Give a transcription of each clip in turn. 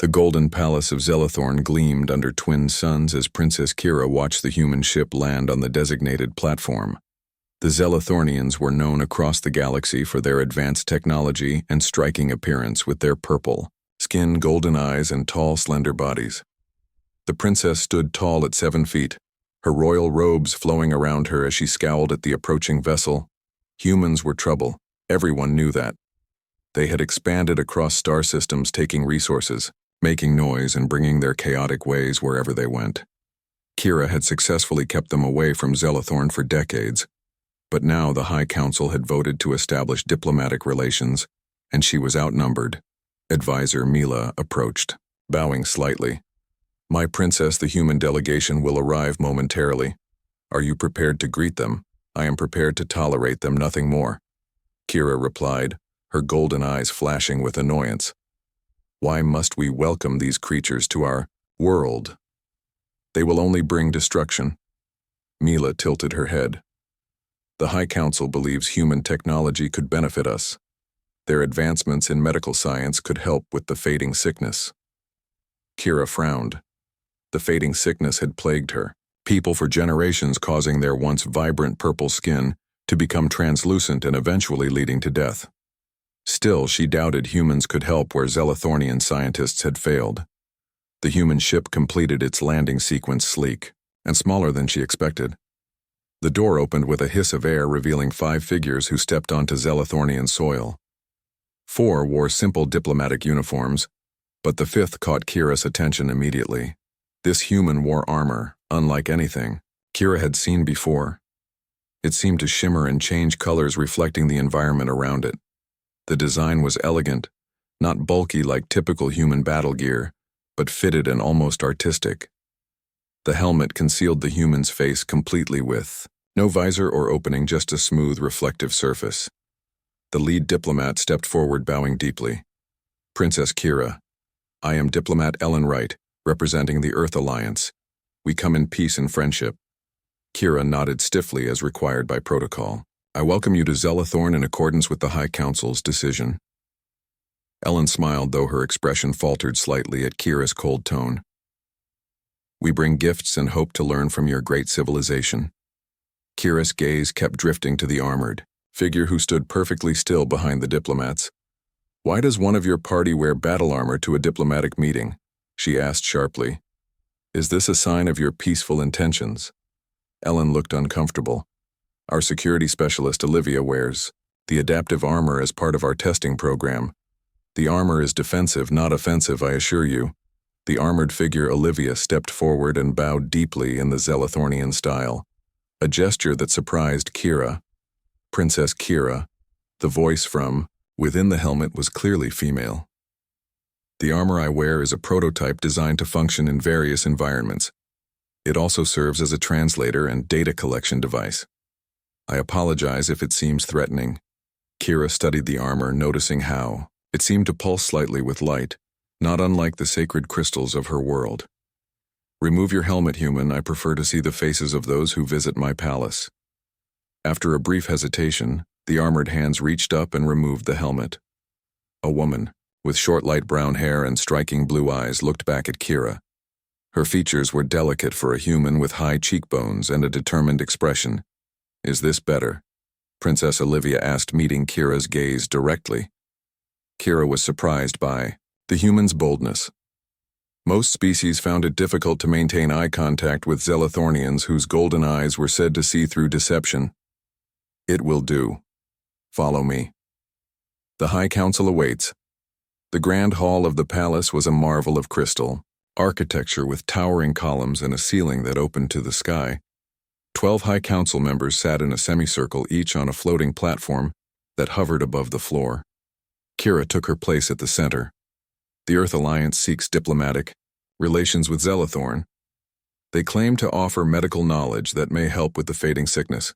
The golden palace of Zelathorn gleamed under twin suns as Princess Kira watched the human ship land on the designated platform. The Zelathornians were known across the galaxy for their advanced technology and striking appearance with their purple skin, golden eyes, and tall, slender bodies. The princess stood tall at 7 feet, her royal robes flowing around her as she scowled at the approaching vessel. Humans were trouble. Everyone knew that. They had expanded across star systems, taking resources, making noise, and bringing their chaotic ways wherever they went. Kira had successfully kept them away from Zelathorn for decades, but now the High Council had voted to establish diplomatic relations, and she was outnumbered. Advisor Mila approached, bowing slightly. "My princess, the human delegation will arrive momentarily. Are you prepared to greet them? I am prepared to tolerate them, nothing more." Kira replied, her golden eyes flashing with annoyance. "Why must we welcome these creatures to our world? They will only bring destruction." Mila tilted her head. "The High Council believes human technology could benefit us. Their advancements in medical science could help with the fading sickness." Kira frowned. The fading sickness had plagued her, people for generations causing their once vibrant purple skin to become translucent and eventually leading to death. Still, she doubted humans could help where Zelathornian scientists had failed. The human ship completed its landing sequence sleek and smaller than she expected. The door opened with a hiss of air, revealing 5 figures who stepped onto Zelathornian soil. 4 wore simple diplomatic uniforms, but the 5th caught Kira's attention immediately. This human wore armor, unlike anything Kira had seen before. It seemed to shimmer and change colors, reflecting the environment around it. The design was elegant, not bulky like typical human battle gear, but fitted and almost artistic. The helmet concealed the human's face completely with no visor or opening, just a smooth, reflective surface. The lead diplomat stepped forward, bowing deeply. "Princess Kira, I am Diplomat Ellen Wright, representing the Earth Alliance. We come in peace and friendship." Kira nodded stiffly as required by protocol. "I welcome you to Zelathorn in accordance with the High Council's decision." Ellen smiled, though her expression faltered slightly at Kira's cold tone. "We bring gifts and hope to learn from your great civilization." Kira's gaze kept drifting to the armored figure who stood perfectly still behind the diplomats. "Why does one of your party wear battle armor to a diplomatic meeting?" she asked sharply. "Is this a sign of your peaceful intentions?" Ellen looked uncomfortable. "Our security specialist Olivia wears the adaptive armor as part of our testing program. The armor is defensive, not offensive, I assure you." The armored figure Olivia stepped forward and bowed deeply in the Zelathornian style, a gesture that surprised Kira. Princess Kira, the voice from within the helmet was clearly female. "The armor I wear is a prototype designed to function in various environments. It also serves as a translator and data collection device. I apologize if it seems threatening." Kira studied the armor, noticing how it seemed to pulse slightly with light, not unlike the sacred crystals of her world. "Remove your helmet, human. I prefer to see the faces of those who visit my palace." After a brief hesitation, the armored hands reached up and removed the helmet. A woman, with short light brown hair and striking blue eyes, looked back at Kira. Her features were delicate for a human, with high cheekbones and a determined expression. "Is this better?" Princess Olivia asked, meeting Kira's gaze directly. Kira was surprised by the human's boldness. Most species found it difficult to maintain eye contact with Zelathornians whose golden eyes were said to see through deception. "It will do. Follow me. The High Council awaits." The grand hall of the palace was a marvel of crystal architecture, with towering columns and a ceiling that opened to the sky. 12 High Council members sat in a semicircle, each on a floating platform that hovered above the floor. Kira took her place at the center. The Earth Alliance seeks diplomatic relations with Zelathorn. They claim to offer medical knowledge that may help with the fading sickness.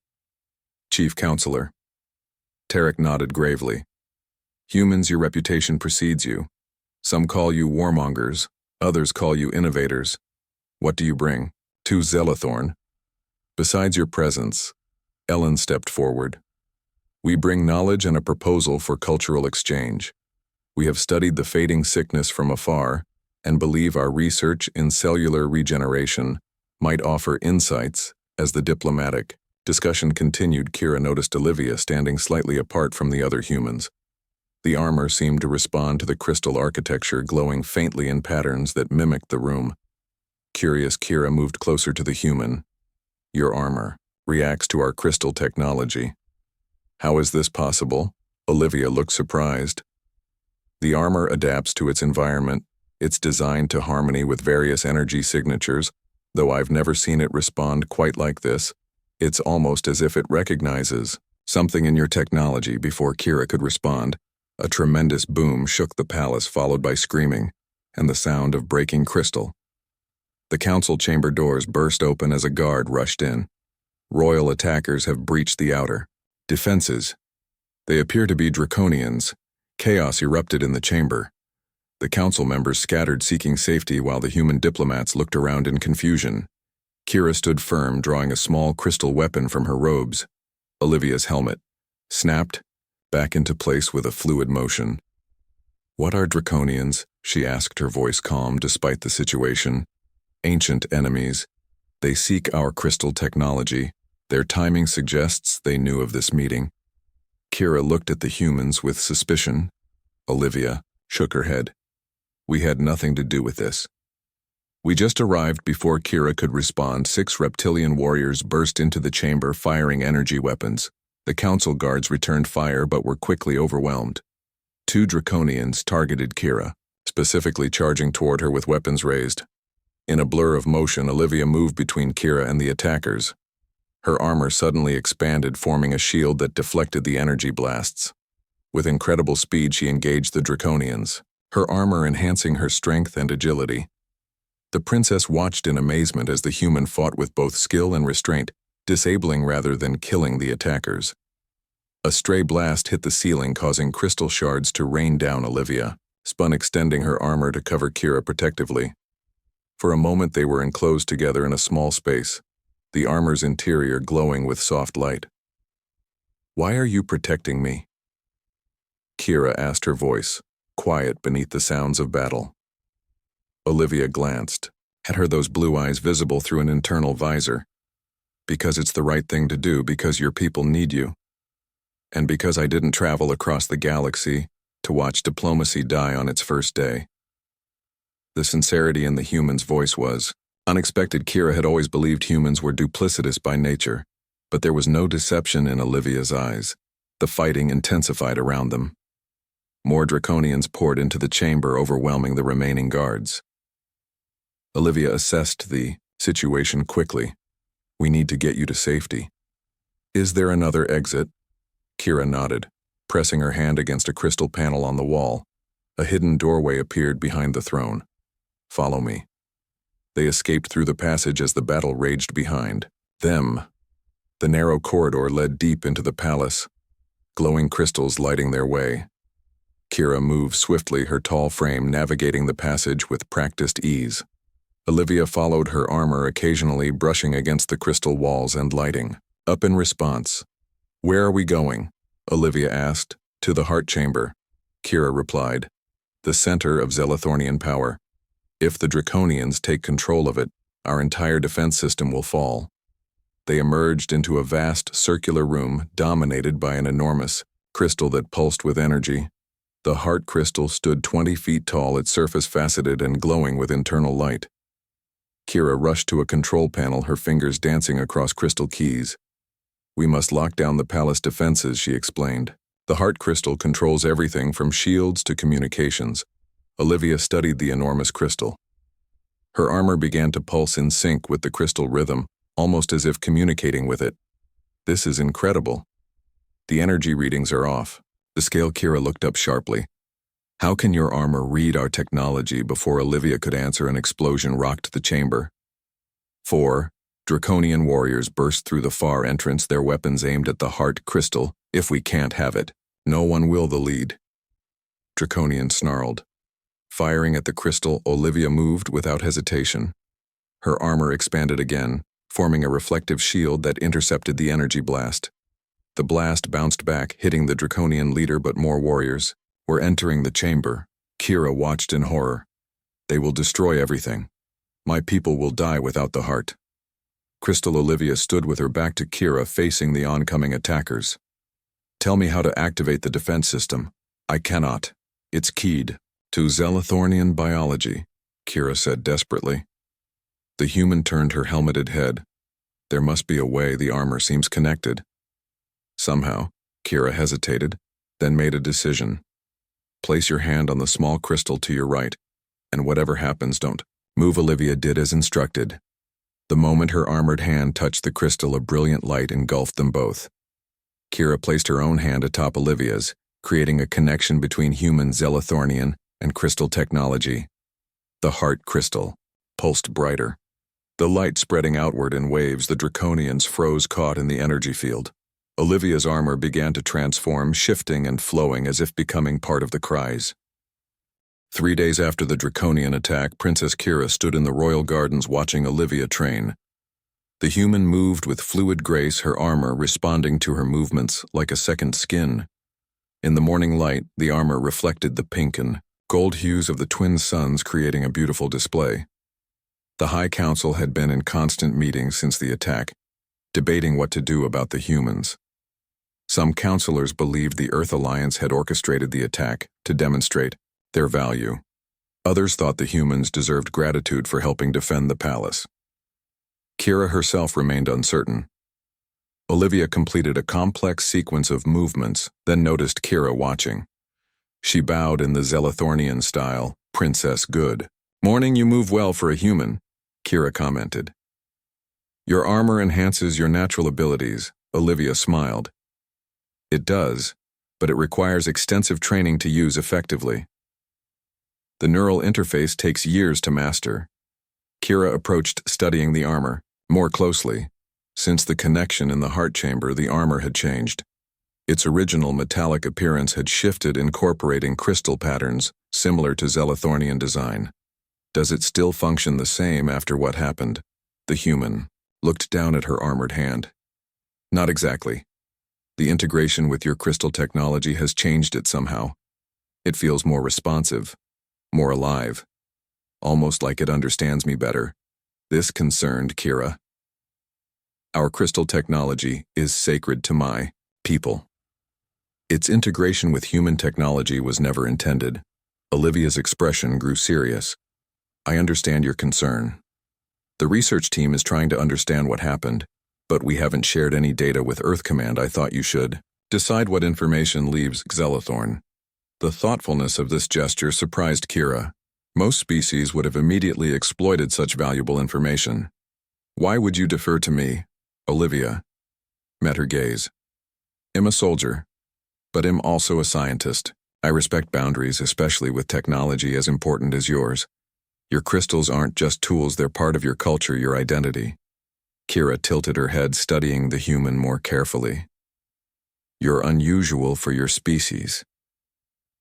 Chief Counselor. Tarek nodded gravely. "Humans, your reputation precedes you. Some call you warmongers, others call you innovators. What do you bring to Zelathorn? Besides your presence," Ellen stepped forward. "We bring knowledge and a proposal for cultural exchange. We have studied the fading sickness from afar and believe our research in cellular regeneration might offer insights. As the diplomatic discussion continued, Kira noticed Olivia standing slightly apart from the other humans. The armor seemed to respond to the crystal architecture, glowing faintly in patterns that mimicked the room. Curious, Kira moved closer to the human. Your armor reacts to our crystal technology. How is this possible? Olivia looked surprised. The armor adapts to its environment. It's designed to harmony with various energy signatures, though I've never seen it respond quite like this. It's almost as if it recognizes something in your technology. Before Kira could respond, a tremendous boom shook the palace, followed by screaming and the sound of breaking crystal. The council chamber doors burst open as a guard rushed in. Royal attackers have breached the outer defenses. They appear to be draconians. Chaos erupted in the chamber. The council members scattered, seeking safety, while the human diplomats looked around in confusion. Kira stood firm, drawing a small crystal weapon from her robes. Olivia's helmet snapped back into place with a fluid motion. What are draconians? She asked, her voice calm despite the situation. Ancient enemies. They seek our crystal technology. Their timing suggests they knew of this meeting. Kira looked at the humans with suspicion. Olivia shook her head. We had nothing to do with this. We just arrived. Before Kira could respond, 6 reptilian warriors burst into the chamber, firing energy weapons. The council guards returned fire but were quickly overwhelmed. 2 draconians targeted Kira, specifically charging toward her with weapons raised. In a blur of motion, Olivia moved between Kira and the attackers. Her armor suddenly expanded, forming a shield that deflected the energy blasts. With incredible speed, she engaged the draconians, her armor enhancing her strength and agility. The princess watched in amazement as the human fought with both skill and restraint, disabling rather than killing the attackers. A stray blast hit the ceiling, causing crystal shards to rain down. Olivia spun, extending her armor to cover Kira protectively. For a moment they were enclosed together in a small space, the armor's interior glowing with soft light. Why are you protecting me? Kira asked, her voice quiet beneath the sounds of battle. Olivia glanced at her, those blue eyes visible through an internal visor. Because it's the right thing to do, because your people need you. And because I didn't travel across the galaxy to watch diplomacy die on its first day. The sincerity in the human's voice was unexpected. Kira had always believed humans were duplicitous by nature, but there was no deception in Olivia's eyes. The fighting intensified around them. More draconians poured into the chamber, overwhelming the remaining guards. Olivia assessed the situation quickly. We need to get you to safety. Is there another exit? Kira nodded, pressing her hand against a crystal panel on the wall. A hidden doorway appeared behind the throne. Follow me. They escaped through the passage as the battle raged behind them. The narrow corridor led deep into the palace, glowing crystals lighting their way. Kira moved swiftly, her tall frame navigating the passage with practiced ease. Olivia followed, her armor occasionally brushing against the crystal walls and lighting up in response. Where are we going? Olivia asked. To the heart chamber, Kira replied. The center of Zelathornian power. If the draconians take control of it, our entire defense system will fall. They emerged into a vast circular room dominated by an enormous crystal that pulsed with energy. The heart crystal stood 20 feet tall, its surface faceted and glowing with internal light. Kira rushed to a control panel, her fingers dancing across crystal keys. We must lock down the palace defenses, she explained. The heart crystal controls everything from shields to communications. Olivia studied the enormous crystal. Her armor began to pulse in sync with the crystal rhythm, almost as if communicating with it. This is incredible. The energy readings are off. The scale. Kira looked up sharply. How can your armor read our technology? Before Olivia could answer, an explosion rocked the chamber. 4 draconian warriors burst through the far entrance, their weapons aimed at the heart crystal. If we can't have it, no one will. The lead draconian snarled. Firing at the crystal, Olivia moved without hesitation. Her armor expanded again, forming a reflective shield that intercepted the energy blast. The blast bounced back, hitting the draconian leader, but more warriors were entering the chamber. Kira watched in horror. They will destroy everything. My people will die without the heart. Crystal Olivia stood with her back to Kira, facing the oncoming attackers. Tell me how to activate the defense system. I cannot. It's keyed to Zelathornian biology, Kira said desperately. The human turned her helmeted head. There must be a way. The armor seems connected. Somehow, Kira hesitated, then made a decision. Place your hand on the small crystal to your right, and whatever happens, don't move. Olivia did as instructed. The moment her armored hand touched the crystal, a brilliant light engulfed them both. Kira placed her own hand atop Olivia's, creating a connection between human Zelathornian and crystal technology. The heart crystal pulsed brighter. The light spreading outward in waves, the Draconians froze, caught in the energy field. Olivia's armor began to transform, shifting and flowing as if becoming part of the cries. 3 days after the Draconian attack, Princess Kira stood in the royal gardens watching Olivia train. The human moved with fluid grace, her armor responding to her movements like a second skin. In the morning light, the armor reflected the pink and gold hues of the twin suns, creating a beautiful display. The High Council had been in constant meetings since the attack, debating what to do about the humans. Some counselors believed the Earth Alliance had orchestrated the attack to demonstrate their value. Others thought the humans deserved gratitude for helping defend the palace. Kira herself remained uncertain. Olivia completed a complex sequence of movements, then noticed Kira watching. She bowed in the Zelathornian style, "Princess, good morning, you move well for a human," Kira commented. "Your armor enhances your natural abilities," Olivia smiled. "It does, but it requires extensive training to use effectively. The neural interface takes years to master." Kira approached, studying the armor more closely. Since the connection in the heart chamber, the armor had changed. Its original metallic appearance had shifted, incorporating crystal patterns similar to Zelathornian design. "Does it still function the same after what happened?" The human looked down at her armored hand. "Not exactly. The integration with your crystal technology has changed it somehow. It feels more responsive, more alive, almost like it understands me better." This concerned Kira. "Our crystal technology is sacred to my people. Its integration with human technology was never intended." Olivia's expression grew serious. "I understand your concern. The research team is trying to understand what happened, but we haven't shared any data with Earth Command. I thought you should decide what information leaves Zelathorn." The thoughtfulness of this gesture surprised Kira. Most species would have immediately exploited such valuable information. "Why would you defer to me?" Olivia met her gaze. "I'm a soldier, but I'm also a scientist. I respect boundaries, especially with technology as important as yours. Your crystals aren't just tools, they're part of your culture, your identity." Kira tilted her head, studying the human more carefully. "You're unusual for your species.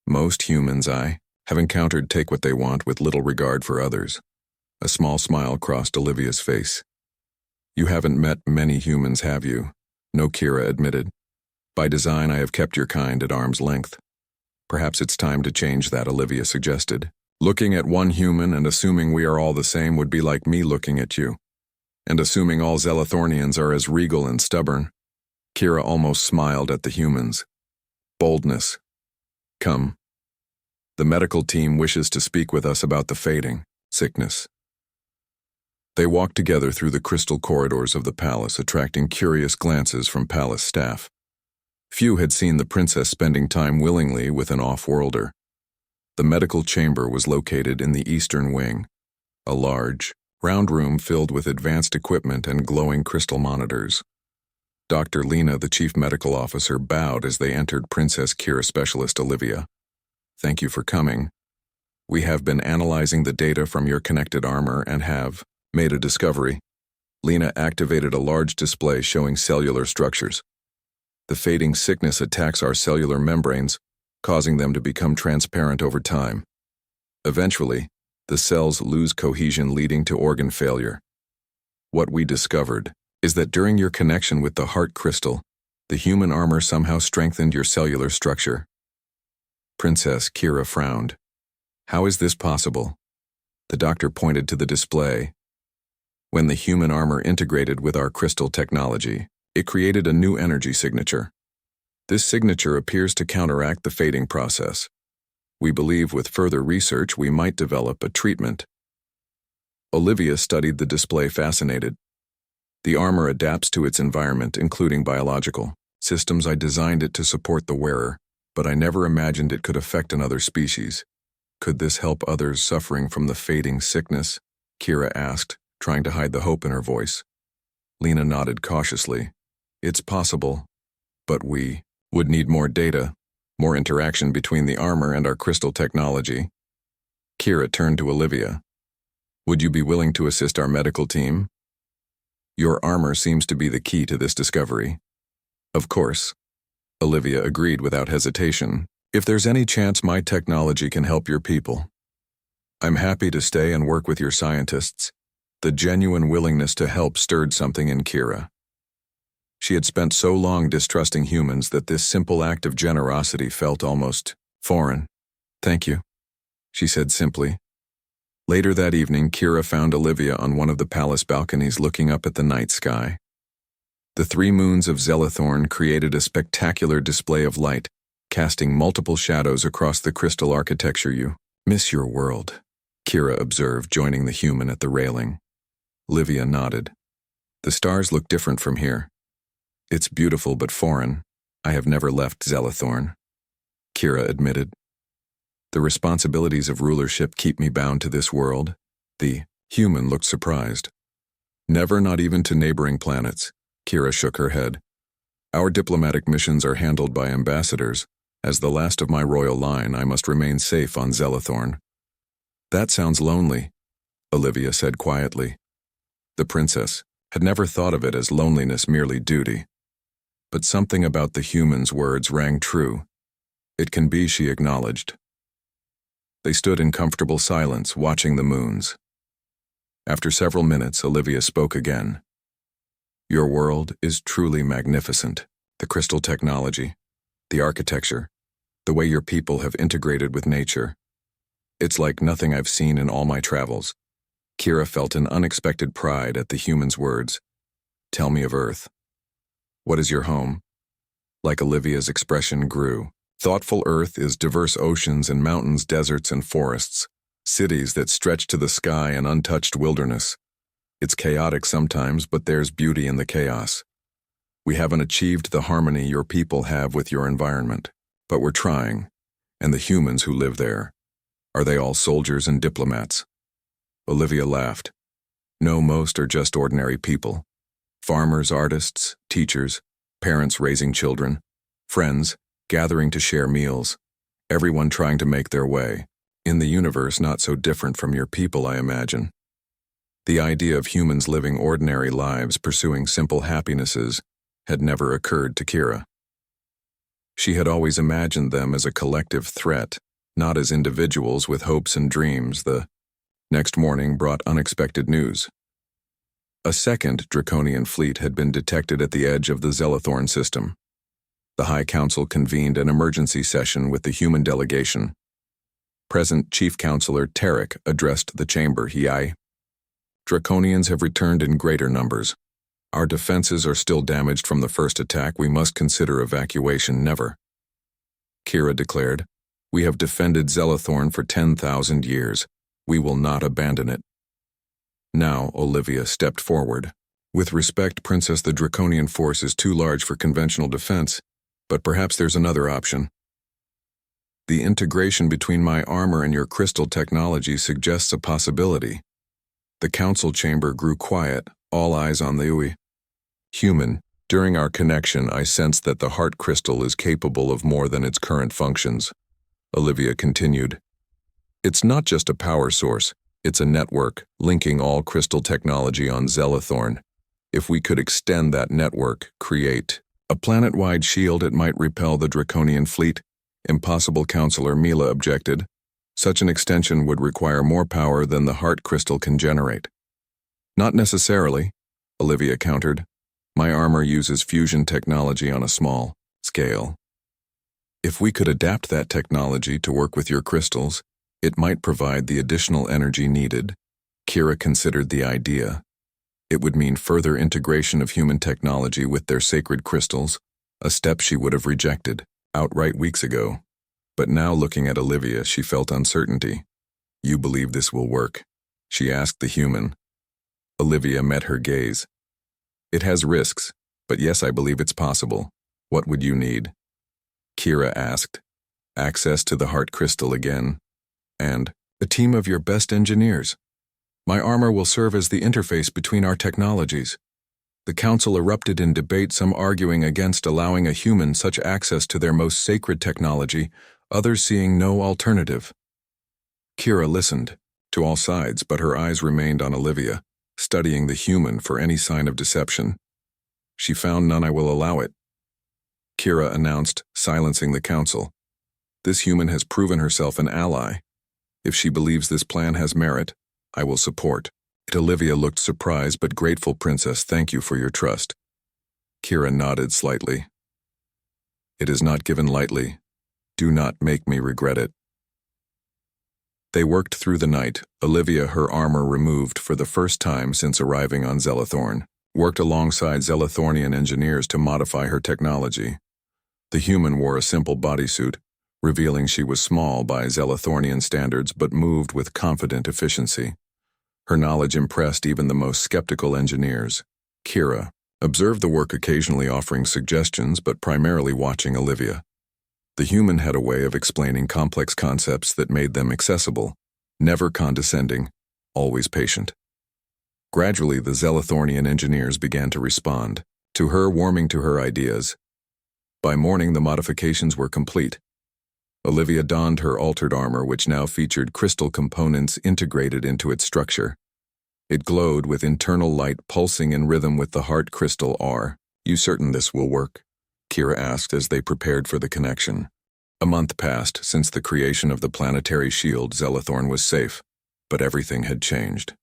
Most humans I have encountered take what they want with little regard for others." A small smile crossed Olivia's face. "You haven't met many humans, have you?" No, Kira admitted. "By design, I have kept your kind at arm's length." "Perhaps it's time to change that," Olivia suggested. "Looking at one human and assuming we are all the same would be like me looking at you. And assuming all Zelathornians are as regal and stubborn." Kira almost smiled at the humans. "Boldness. Come. The medical team wishes to speak with us about the fading sickness." They walked together through the crystal corridors of the palace, attracting curious glances from palace staff. Few had seen the princess spending time willingly with an off-worlder. The medical chamber was located in the eastern wing, a large, round room filled with advanced equipment and glowing crystal monitors. Dr. Lena, the chief medical officer, bowed as they entered. Princess Kira, Specialist Olivia. "Thank you for coming. We have been analyzing the data from your connected armor and have made a discovery." Lena activated a large display showing cellular structures. "The fading sickness attacks our cellular membranes, causing them to become transparent over time. Eventually, the cells lose cohesion, leading to organ failure. What we discovered is that during your connection with the heart crystal, the human armor somehow strengthened your cellular structure." Princess Kira frowned. "How is this possible?" The doctor pointed to the display. When the human armor integrated with our crystal technology, it created a new energy signature. This signature appears to counteract the fading process. We believe with further research we might develop a treatment. Olivia studied the display fascinated. The armor adapts to its environment, including biological systems. I designed it to support the wearer, but I never imagined it could affect another species. Could this help others suffering from the fading sickness? Kira asked, trying to hide the hope in her voice. Lena nodded cautiously. It's possible, but we would need more data, more interaction between the armor and our crystal technology. Kira turned to Olivia. Would you be willing to assist our medical team? Your armor seems to be the key to this discovery. Of course. Olivia agreed without hesitation. If there's any chance my technology can help your people, I'm happy to stay and work with your scientists. The genuine willingness to help stirred something in Kira. She had spent so long distrusting humans that this simple act of generosity felt almost foreign. Thank you, she said simply. Later that evening, Kira found Olivia on one of the palace balconies looking up at the night sky. The 3 moons of Zelathorn created a spectacular display of light, casting multiple shadows across the crystal architecture. You miss your world, Kira observed, joining the human at the railing. Olivia nodded. The stars look different from here. It's beautiful but foreign. I have never left Zelathorn, Kira admitted. The responsibilities of rulership keep me bound to this world. The human looked surprised. Never, not even to neighboring planets. Kira shook her head. Our diplomatic missions are handled by ambassadors. As the last of my royal line, I must remain safe on Zelathorn. That sounds lonely, Olivia said quietly. The princess had never thought of it as loneliness, merely duty. But something about the human's words rang true. It can be, she acknowledged. They stood in comfortable silence, watching the moons. After several minutes, Olivia spoke again. Your world is truly magnificent. The crystal technology, the architecture, the way your people have integrated with nature. It's like nothing I've seen in all my travels. Kira felt an unexpected pride at the human's words. Tell me of Earth. What is your home? Like Olivia's expression grew. Thoughtful Earth is diverse oceans and mountains, deserts and forests, cities that stretch to the sky and untouched wilderness. It's chaotic sometimes, but there's beauty in the chaos. We haven't achieved the harmony your people have with your environment, but we're trying. And the humans who live there, are they all soldiers and diplomats? Olivia laughed. No, most are just ordinary people. Farmers, artists, teachers, parents raising children, friends, gathering to share meals, everyone trying to make their way. In the universe not so different from your people, I imagine. The idea of humans living ordinary lives, pursuing simple happinesses, had never occurred to Kira. She had always imagined them as a collective threat, not as individuals with hopes and dreams. The next morning brought unexpected news. A second draconian fleet had been detected at the edge of the Zelathorn system. The High Council convened an emergency session with the human delegation. Present Chief Counselor Tarek addressed the chamber. Draconians have returned in greater numbers. Our defenses are still damaged from the first attack. We must consider evacuation. Never. Kira declared, we have defended Zelathorn for 10,000 years. We will not abandon it. Now, Olivia stepped forward. With respect, Princess, the Draconian force is too large for conventional defense, but perhaps there's another option. The integration between my armor and your crystal technology suggests a possibility. The council chamber grew quiet, all eyes on the human. During our connection, I sensed that the heart crystal is capable of more than its current functions. Olivia continued. It's not just a power source, it's a network, linking all crystal technology on Zelathorn. If we could extend that network, create a planet-wide shield, it might repel the Draconian fleet. Impossible, Counselor Mila objected. Such an extension would require more power than the heart crystal can generate. Not necessarily, Olivia countered. My armor uses fusion technology on a small scale. If we could adapt that technology to work with your crystals, It might provide the additional energy needed. Kira considered the idea. It would mean further integration of human technology with their sacred crystals, a step she would have rejected outright weeks ago. But now, looking at Olivia, she felt uncertainty. "You believe this will work?" she asked the human. Olivia met her gaze. "It has risks, but yes, I believe it's possible. What would you need?" Kira asked. "Access to the heart crystal again. And a team of your best engineers. My armor will serve as the interface between our technologies." The council erupted in debate, some arguing against allowing a human such access to their most sacred technology, others seeing no alternative. Kira listened to all sides, but her eyes remained on Olivia, studying the human for any sign of deception. "She found none. I will allow it," Kira announced, silencing the council. "This human has proven herself an ally. If she believes this plan has merit, I will support it." Olivia looked surprised but grateful. "Princess, thank you for your trust." Kira nodded slightly. "It is not given lightly. Do not make me regret it." They worked through the night. Olivia, her armor removed for the first time since arriving on Zelathorn, worked alongside Zelathornian engineers to modify her technology. The human wore a simple bodysuit, revealing she was small by Zelathornian standards but moved with confident efficiency. Her knowledge impressed even the most skeptical engineers. Kira observed the work, occasionally offering suggestions but primarily watching Olivia. The human had a way of explaining complex concepts that made them accessible, never condescending, always patient. Gradually, the Zelathornian engineers began to respond to her, warming to her ideas. By morning, the modifications were complete. Olivia donned her altered armor, which now featured crystal components integrated into its structure. It glowed with internal light pulsing in rhythm with the heart crystal R. "You certain this will work?" Kira asked as they prepared for the connection. A month passed since the creation of the planetary shield. Zelathorn was safe, but everything had changed.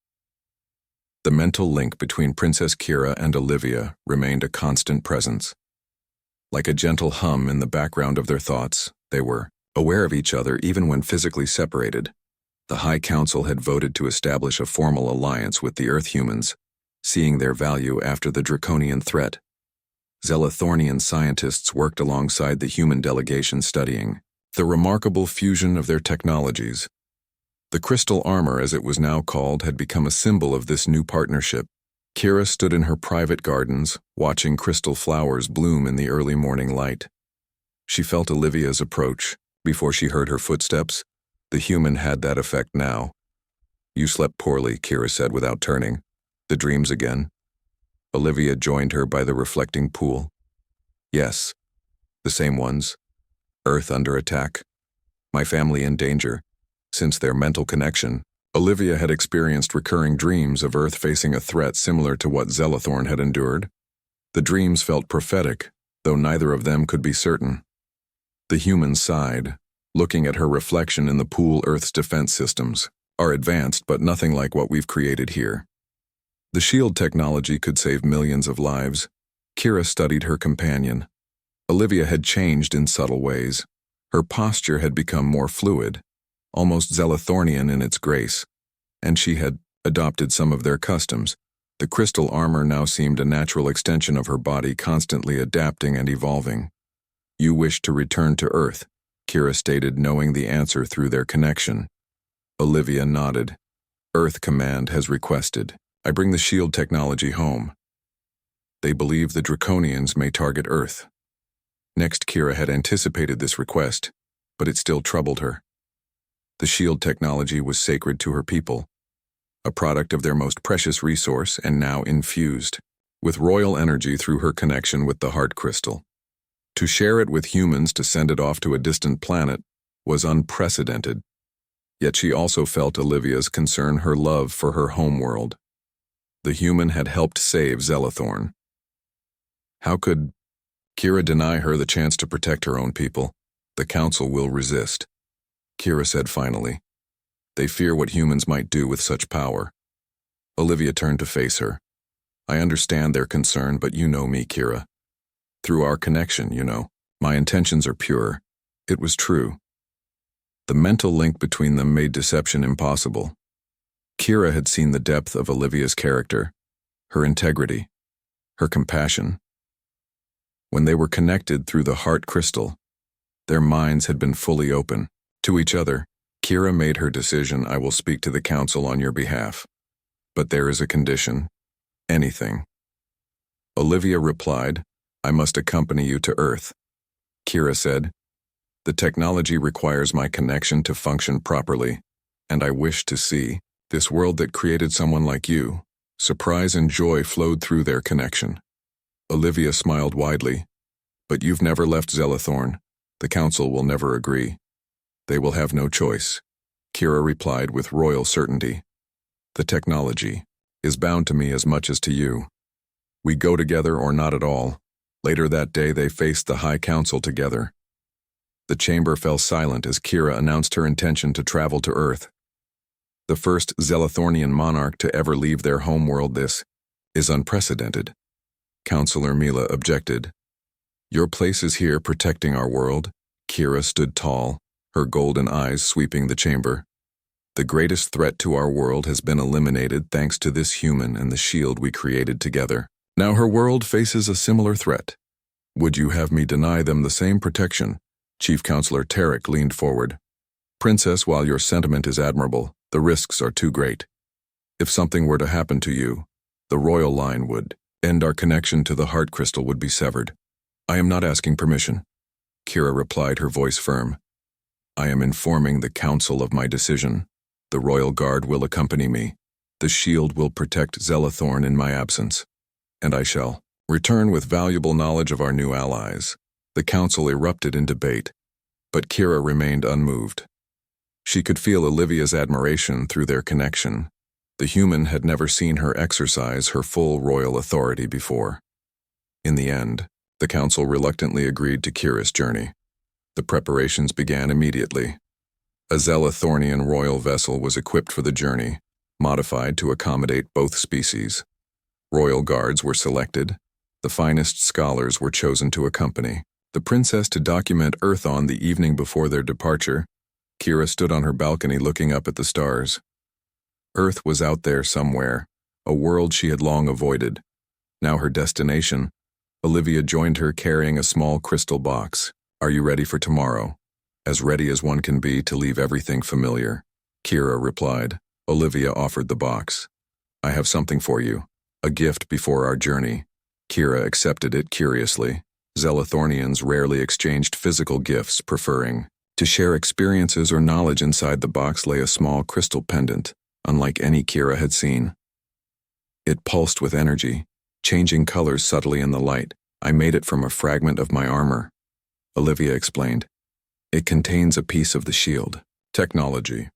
The mental link between Princess Kira and Olivia remained a constant presence. Like a gentle hum in the background of their thoughts, they were aware of each other even when physically separated. The High Council had voted to establish a formal alliance with the Earth humans, seeing their value after the draconian threat. Zelathornian scientists worked alongside the human delegation, studying the remarkable fusion of their technologies. The crystal armor, as it was now called, had become a symbol of this new partnership. Kira stood in her private gardens, watching crystal flowers bloom in the early morning light. She felt Olivia's approach. Before she heard her footsteps, the human had that effect now. "You slept poorly," Kira said without turning. "The dreams again?" Olivia joined her by the reflecting pool. "Yes, the same ones. Earth under attack. My family in danger." Since their mental connection, Olivia had experienced recurring dreams of Earth facing a threat similar to what Zelathorn had endured. The dreams felt prophetic, though neither of them could be certain. The human sighed, looking at her reflection in the pool. "Earth's defense systems are advanced, but nothing like what we've created here. The shield technology could save millions of lives." Kira studied her companion. Olivia had changed in subtle ways. Her posture had become more fluid, almost Zelathornian in its grace, and she had adopted some of their customs. The crystal armor now seemed a natural extension of her body, constantly adapting and evolving. "You wish to return to Earth," Kira stated, knowing the answer through their connection. Olivia nodded. "Earth Command has requested I bring the shield technology home. They believe the Draconians may target Earth." Next, Kira had anticipated this request, but it still troubled her. The shield technology was sacred to her people, a product of their most precious resource, and now infused with royal energy through her connection with the heart crystal. To share it with humans, to send it off to a distant planet, was unprecedented. Yet she also felt Olivia's concern, her love for her homeworld. The human had helped save Zelathorn. How could Kira deny her the chance to protect her own people? "The Council will resist," Kira said finally. "They fear what humans might do with such power." Olivia turned to face her. "I understand their concern, but you know me, Kira. Through our connection, you know. My intentions are pure." It was true. The mental link between them made deception impossible. Kira had seen the depth of Olivia's character, her integrity, her compassion. When they were connected through the heart crystal, their minds had been fully open. To each other, Kira made her decision. I will speak to the council on your behalf. But there is a condition. Anything. Olivia replied, I must accompany you to Earth. Kira said, the technology requires my connection to function properly, and I wish to see this world that created someone like you. Surprise and joy flowed through their connection. Olivia smiled widely. But you've never left Zelathorn. The council will never agree. They will have no choice. Kira replied with royal certainty. The technology is bound to me as much as to you. We go together or not at all. Later that day they faced the High Council together. The chamber fell silent as Kira announced her intention to travel to Earth. The first Zelathornian monarch to ever leave their homeworld. This is unprecedented. Councillor Mila objected. Your place is here protecting our world. Kira stood tall, her golden eyes sweeping the chamber. The greatest threat to our world has been eliminated thanks to this human and the shield we created together. Now her world faces a similar threat. Would you have me deny them the same protection? Chief Counselor Tarek leaned forward. Princess, while your sentiment is admirable, the risks are too great. If something were to happen to you, the royal line would end. Our connection to the heart crystal would be severed. I am not asking permission. Kira replied, her voice firm. I am informing the council of my decision. The royal guard will accompany me. The shield will protect Zelathorn in my absence. And I shall return with valuable knowledge of our new allies. The council erupted in debate, but Kira remained unmoved. She could feel Olivia's admiration through their connection. The human had never seen her exercise her full royal authority before. In the end, the council reluctantly agreed to Kira's journey. The preparations began immediately. A Zelathornian royal vessel was equipped for the journey, modified to accommodate both species. Royal guards were selected. The finest scholars were chosen to accompany the princess to document Earth. On the evening before their departure, Kira stood on her balcony looking up at the stars. Earth was out there somewhere, a world she had long avoided. Now her destination. Olivia joined her carrying a small crystal box. Are you ready for tomorrow? As ready as one can be to leave everything familiar. Kira replied. Olivia offered the box. I have something for you, a gift before our journey. Kira accepted it curiously. Zelathornians rarely exchanged physical gifts, preferring to share experiences or knowledge. Inside the box lay a small crystal pendant, unlike any Kira had seen. It pulsed with energy, changing colors subtly in the light. I made it from a fragment of my armor. Olivia explained. It contains a piece of the shield. Technology.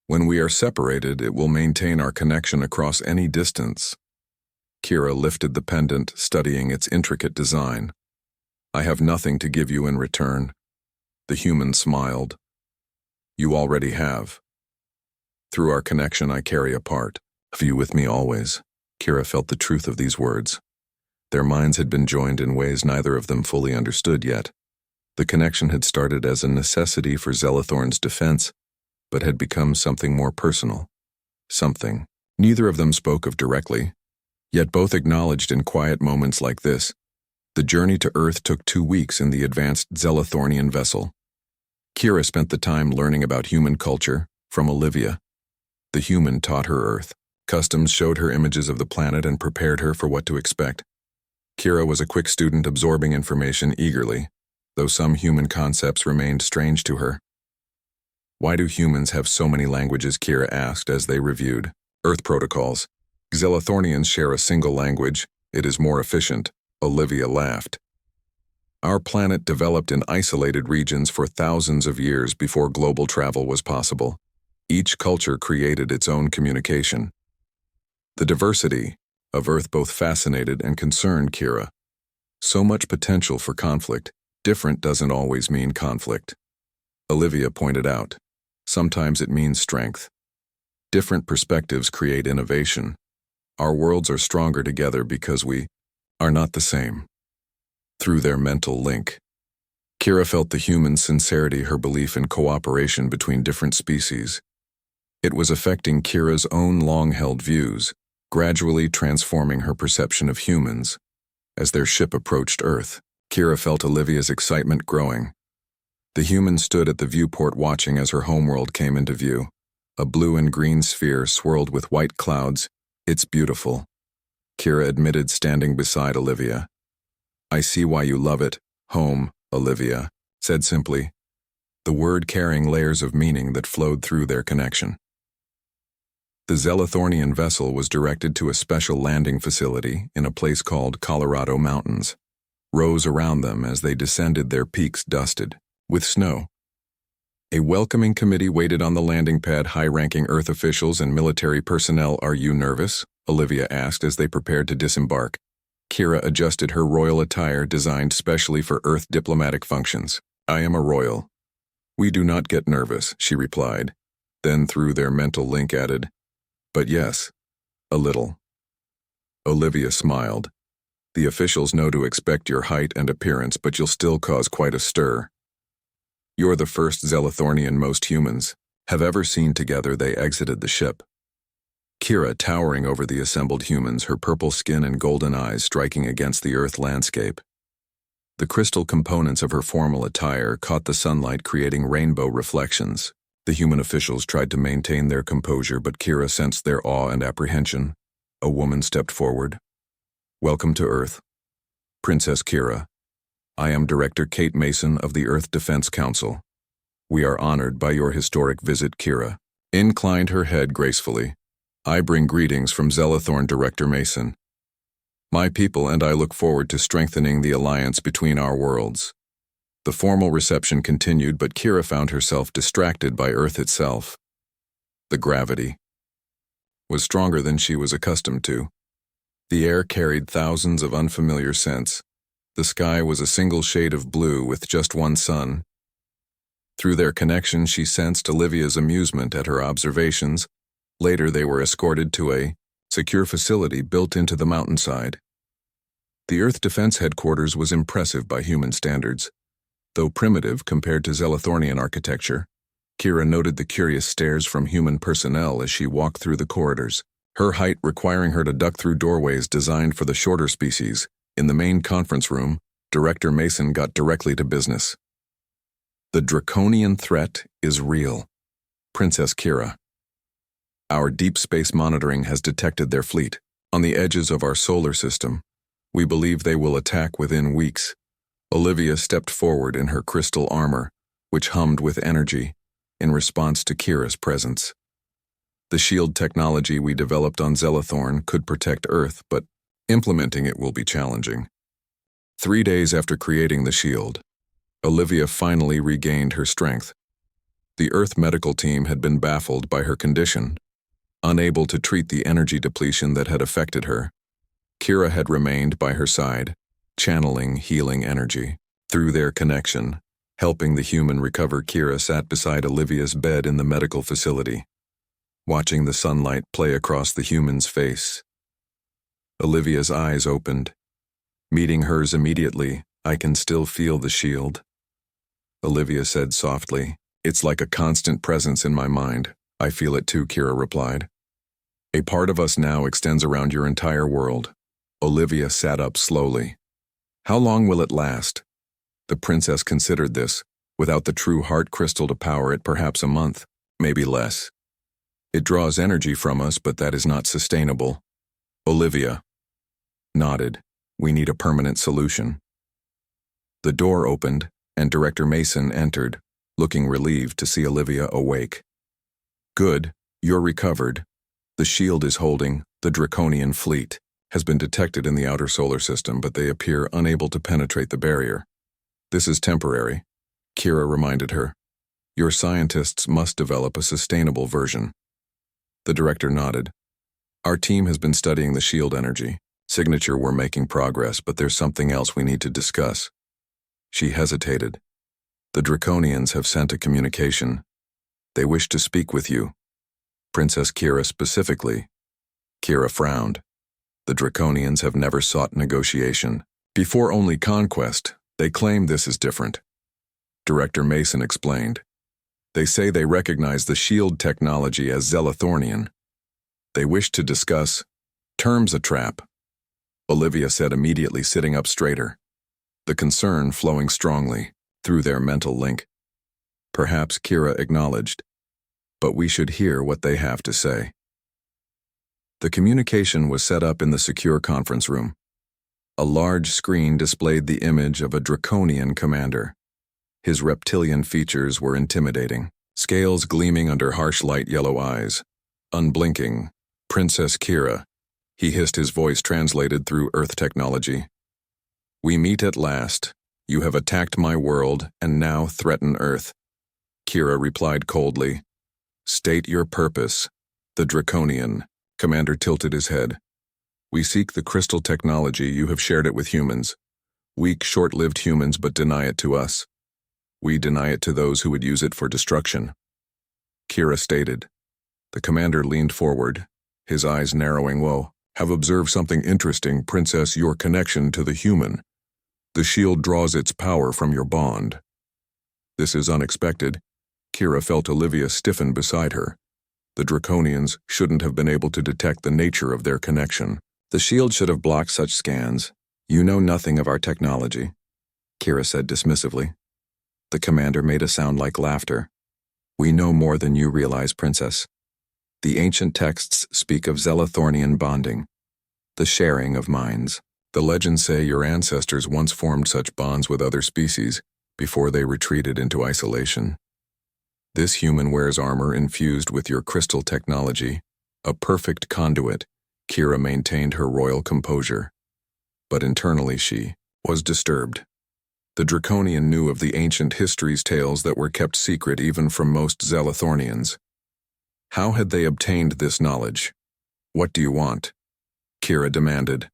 When we are separated, it will maintain our connection across any distance. Kira lifted the pendant, studying its intricate design. I have nothing to give you in return. The human smiled. You already have. Through our connection, I carry a part of you with me always. Kira felt the truth of these words. Their minds had been joined in ways neither of them fully understood yet. The connection had started as a necessity for Zelathorn's defense, but had become something more personal. Something neither of them spoke of directly, yet both acknowledged in quiet moments like this. The journey to Earth took 2 weeks in the advanced Zelathornian vessel. Kira spent the time learning about human culture from Olivia. The human taught her Earth. Customs showed her images of the planet and prepared her for what to expect. Kira was a quick student, absorbing information eagerly, though some human concepts remained strange to her. Why do humans have so many languages? Kira asked as they reviewed Earth protocols. Zelathornians share a single language. It is more efficient. Olivia laughed. Our planet developed in isolated regions for thousands of years before global travel was possible. Each culture created its own communication. The diversity of Earth both fascinated and concerned Kira. So much potential for conflict. Different doesn't always mean conflict. Olivia pointed out. Sometimes it means strength. Different perspectives create innovation. Our worlds are stronger together because we are not the same. Through their mental link. Kira felt the human sincerity, her belief in cooperation between different species. It was affecting Kira's own long-held views, gradually transforming her perception of humans. As their ship approached Earth, Kira felt Olivia's excitement growing. The human stood at the viewport watching as her homeworld came into view. A blue and green sphere swirled with white clouds. "It's beautiful," Kira admitted, standing beside Olivia. "I see why you love it. Home," Olivia said simply, the word carrying layers of meaning that flowed through their connection. The Zelathornian vessel was directed to a special landing facility in a place called Colorado Mountains. Rows around them as they descended, their peaks dusted with snow. A welcoming committee waited on the landing pad, high-ranking Earth officials and military personnel. "Are you nervous?" Olivia asked as they prepared to disembark. Kira adjusted her royal attire designed specially for Earth diplomatic functions. "I am a royal. We do not get nervous," she replied, then through their mental link added, "But yes, a little." Olivia smiled. "The officials know to expect your height and appearance, but you'll still cause quite a stir. You're the first Zelathornian most humans have ever seen together." They exited the ship. Kira towering over the assembled humans, her purple skin and golden eyes striking against the Earth landscape. The crystal components of her formal attire caught the sunlight, creating rainbow reflections. The human officials tried to maintain their composure, but Kira sensed their awe and apprehension. A woman stepped forward. "Welcome to Earth, Princess Kira. I am Director Kate Mason of the Earth Defense Council. We are honored by your historic visit." Kira inclined her head gracefully. "I bring greetings from Zelathorn, Director Mason. My people and I look forward to strengthening the alliance between our worlds." The formal reception continued, but Kira found herself distracted by Earth itself. The gravity was stronger than she was accustomed to. The air carried thousands of unfamiliar scents. The sky was a single shade of blue with just one sun. Through their connection, she sensed Olivia's amusement at her observations. Later, they were escorted to a secure facility built into the mountainside. The Earth Defense Headquarters was impressive by human standards. Though primitive compared to Zelathornian architecture, Kira noted the curious stares from human personnel as she walked through the corridors, her height requiring her to duck through doorways designed for the shorter species. In the main conference room, Director Mason got directly to business. "The draconian threat is real, Princess Kira. Our deep space monitoring has detected their fleet on the edges of our solar system. We believe they will attack within weeks." Olivia stepped forward in her crystal armor, which hummed with energy, in response to Kira's presence. "The shield technology we developed on Zelathorn could protect Earth, but implementing it will be challenging." 3 days after creating the shield, Olivia finally regained her strength. The Earth medical team had been baffled by her condition, unable to treat the energy depletion that had affected her. Kira had remained by her side, channeling healing energy. Through their connection, helping the human recover, Kira sat beside Olivia's bed in the medical facility, watching the sunlight play across the human's face. Olivia's eyes opened, meeting hers immediately. "I can still feel the shield," Olivia said softly. "It's like a constant presence in my mind." "I feel it too," Kira replied. "A part of us now extends around your entire world." Olivia sat up slowly. "How long will it last?" The princess considered this. Without the true heart crystal to power it, perhaps a month, maybe less. "It draws energy from us, but that is not sustainable." Olivia nodded. "We need a permanent solution." The door opened, and Director Mason entered, looking relieved to see Olivia awake. "Good, you're recovered. The shield is holding. The draconian fleet has been detected in the outer solar system, but they appear unable to penetrate the barrier. This is temporary," Kira reminded her. "Your scientists must develop a sustainable version." The director nodded. "Our team has been studying the shield energy. Signature, we're making progress, but there's something else we need to discuss." She hesitated. "The Draconians have sent a communication. They wish to speak with you. Princess Kira specifically." Kira frowned. "The Draconians have never sought negotiation. Before only conquest, they claim this is different. Director Mason explained. They say they recognize the shield technology as Zelathornian. They wish to discuss terms a trap, Olivia said immediately, sitting up straighter, the concern flowing strongly through their mental link. Perhaps Kira acknowledged, but we should hear what they have to say. The communication was set up in the secure conference room. A large screen displayed the image of a draconian commander. His reptilian features were intimidating, scales gleaming under harsh light yellow eyes. Unblinking, Princess Kira, he hissed, his voice translated through Earth technology. We meet at last. You have attacked my world and now threaten Earth. Kira replied coldly. State your purpose. The draconian. Commander tilted his head. We seek the crystal technology. You have shared it with humans. Weak, short-lived humans, but deny it to us. We deny it to those who would use it for destruction. Kira stated. The commander leaned forward, his eyes narrowing. Whoa, have observed something interesting, Princess, your connection to the human. The shield draws its power from your bond. This is unexpected. Kira felt Olivia stiffen beside her. The Draconians shouldn't have been able to detect the nature of their connection. The shield should have blocked such scans. You know nothing of our technology, Kira said dismissively. The commander made a sound like laughter. We know more than you realize, Princess. The ancient texts speak of Zelathornian bonding, the sharing of minds. The legends say your ancestors once formed such bonds with other species before they retreated into isolation. This human wears armor infused with your crystal technology, a perfect conduit. Kira maintained her royal composure. But internally she was disturbed. The Draconian knew of the ancient history's tales that were kept secret even from most Zelathornians. How had they obtained this knowledge? What do you want? Kira demanded.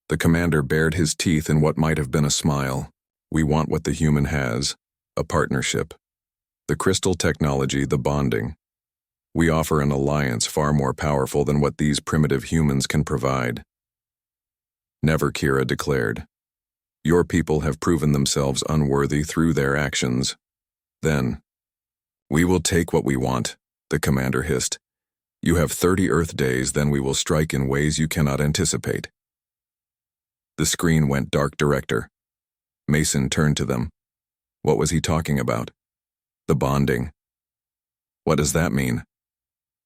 The commander bared his teeth in what might have been a smile. We want what the human has, a partnership. The crystal technology, the bonding. We offer an alliance far more powerful than what these primitive humans can provide. Never, Kira declared. Your people have proven themselves unworthy through their actions. Then, we will take what we want, the commander hissed. You have 30 Earth days, then we will strike in ways you cannot anticipate. The screen went dark. Director Mason turned to them. What was he talking about? The bonding. What does that mean?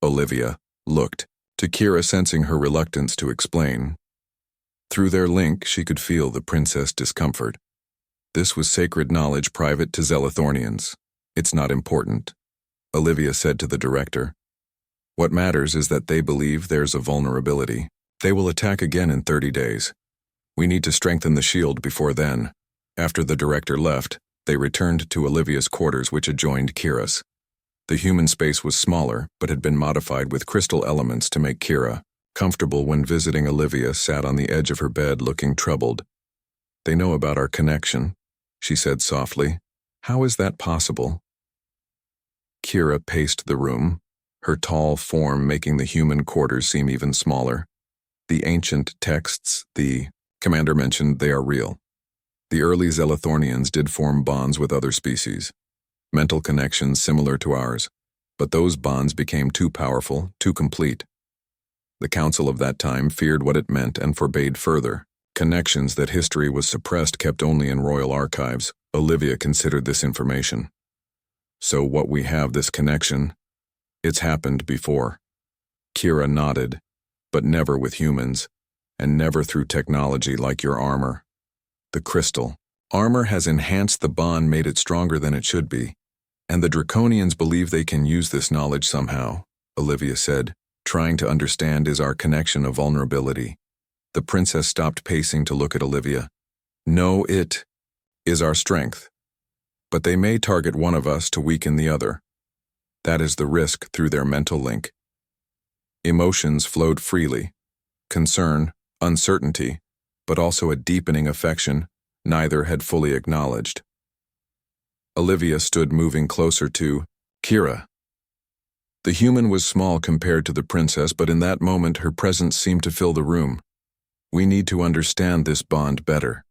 Olivia looked to Kira, sensing her reluctance to explain. Through their link, she could feel the princess' discomfort. This was sacred knowledge private to Zelathornians. It's not important, Olivia said to the director. What matters is that they believe there's a vulnerability. They will attack again in 30 days. We need to strengthen the shield before then. After the director left, they returned to Olivia's quarters, which adjoined Kira's. The human space was smaller, but had been modified with crystal elements to make Kira comfortable. When visiting, Olivia sat on the edge of her bed looking troubled. They know about our connection, she said softly. How is that possible? Kira paced the room, her tall form making the human quarters seem even smaller. The ancient texts, the commander mentioned, they are real. The early Zelathornians did form bonds with other species, mental connections similar to ours, but those bonds became too powerful, too complete. The council of that time feared what it meant and forbade further connections. That history was suppressed, kept only in royal archives. Olivia considered this information. So what we have, this connection, it's happened before. Kira nodded, but never with humans, and never through technology like your armor. The crystal armor has enhanced the bond, made it stronger than it should be, and the Draconians believe they can use this knowledge somehow, Olivia said, trying to understand. Is our connection a vulnerability? The princess stopped pacing to look at Olivia. No, it is our strength. But they may target one of us to weaken the other. That is the risk through their mental link. Emotions flowed freely. Concern, uncertainty, but also a deepening affection neither had fully acknowledged. Olivia stood, moving closer to Kira. The human was small compared to the princess, but in that moment her presence seemed to fill the room. We need to understand this bond better,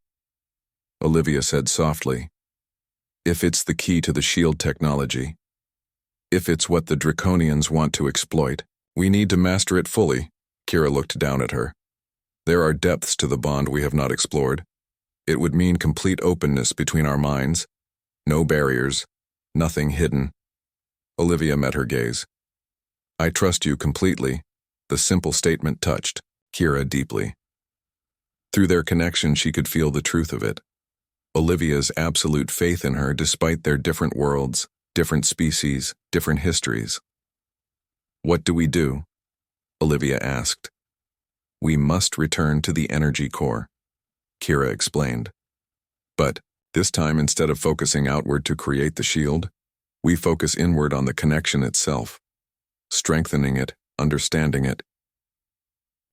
Olivia said softly. If it's the key to the shield technology, if it's what the Draconians want to exploit, we need to master it fully. Kira looked down at her. There are depths to the bond we have not explored. It would mean complete openness between our minds. No barriers, nothing hidden. Olivia met her gaze. I trust you completely. The simple statement touched Kira deeply. Through their connection, she could feel the truth of it. Olivia's absolute faith in her despite their different worlds, different species, different histories. What do we do? Olivia asked. We must return to the energy core, Kira explained. But this time, instead of focusing outward to create the shield, we focus inward on the connection itself, strengthening it, understanding it.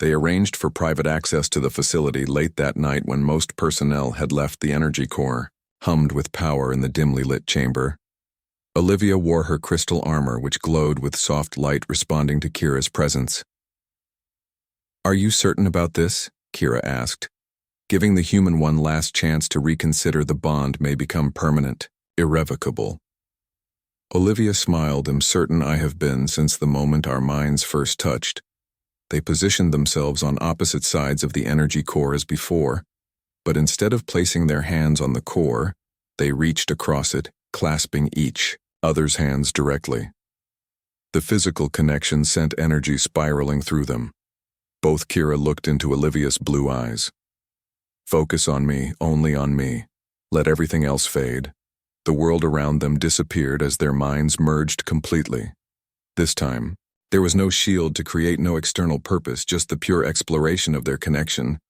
They arranged for private access to the facility late that night when most personnel had left the energy core, hummed with power in the dimly lit chamber. Olivia wore her crystal armor, which glowed with soft light responding to Kira's presence. Are you certain about this? Kira asked. Giving the human one last chance to reconsider the bond may become permanent, irrevocable. Olivia smiled. I'm certain I have been since the moment our minds first touched. They positioned themselves on opposite sides of the energy core as before, but instead of placing their hands on the core, they reached across it, clasping each other's hands directly. The physical connection sent energy spiraling through them. Both Kira looked into Olivia's blue eyes. Focus on me, only on me. Let everything else fade. The world around them disappeared as their minds merged completely. This time, there was no shield to create, no external purpose, just the pure exploration of their connection.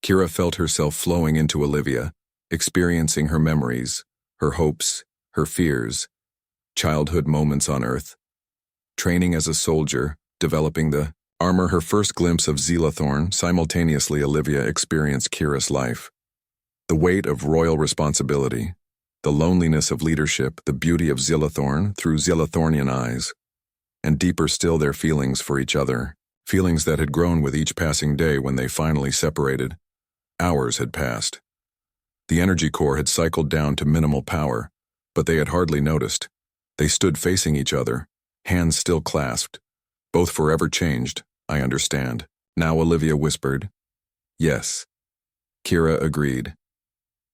Kira felt herself flowing into Olivia, experiencing her memories, her hopes, her fears, childhood moments on Earth. Training as a soldier, developing the armor, her first glimpse of Zelathorn. Simultaneously, Olivia experienced Kira's life. The weight of royal responsibility, the loneliness of leadership, the beauty of Zelathorn through Zelathornian eyes, and deeper still their feelings for each other, feelings that had grown with each passing day. When they finally separated, hours had passed. The energy core had cycled down to minimal power, but they had hardly noticed. They stood facing each other, hands still clasped, both forever changed. I understand. Now Olivia whispered. Yes. Kira agreed.